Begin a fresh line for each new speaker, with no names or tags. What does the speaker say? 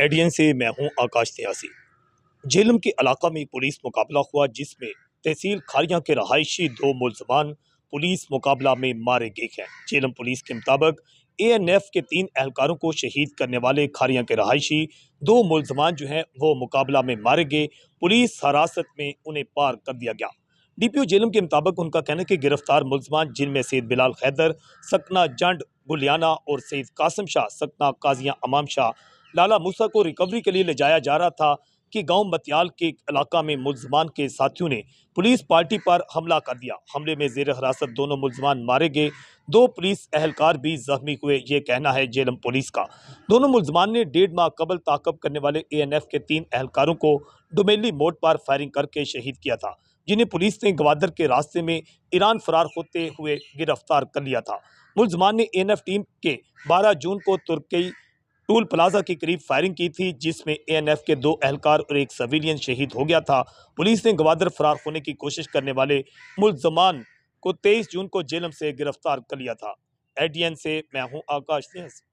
एडियन से मैं हूं आकाश त्यासी। झेलम के इलाका में पुलिस मुकाबला हुआ जिसमें तहसील खारियां के रहायशी 2 मुलजमान पुलिस मुकाबला में मारे गए हैं। झेलम पुलिस के मुताबिक ANF के 3 एहलकारों को शहीद करने वाले खारियां के रहायशी 2 मुलजमान जो हैं वो मुकाबला में मारे गए। पुलिस हिरासत में उन्हें पार कर दिया गया। DPO झेलम के मुताबिक उनका कहना है कि गिरफ्तार मुलजमान जिनमें सैयद बिलाल हैदर सकना जंड गुलियाना और सैयद कासिम शाह सकना काजियां अमाम शाह लाला मूसा को रिकवरी के लिए ले जाया जा रहा था कि गांव मतियाल के इलाका में मुलजमान के साथियों ने पुलिस पार्टी पर हमला कर दिया। हमले में जेर हिरासत दोनों मुलजमान मारे गए। 2 पुलिस एहलकार भी जख्मी हुए, ये कहना है झेलम पुलिस का। दोनों मुलजमान ने 1.5 माह कबल ताकब करने वाले ANF के 3 एहलकारों को डुमेली मोड़ पर फायरिंग करके शहीद किया था, जिन्हें पुलिस ने गवादर के रास्ते में ईरान फरार होते हुए गिरफ्तार कर लिया था। मुलजमान ने ANF टीम के 12 जून को तुर्की टूल प्लाजा के करीब फायरिंग की थी, जिसमें ANF के 2 एहलकार और 1 सिविलियन शहीद हो गया था। पुलिस ने गवादर फरार होने की कोशिश करने वाले मुलजमान को 23 जून को झेलम से गिरफ्तार कर लिया था। एडियन से मैं हूं आकाश त्यासी।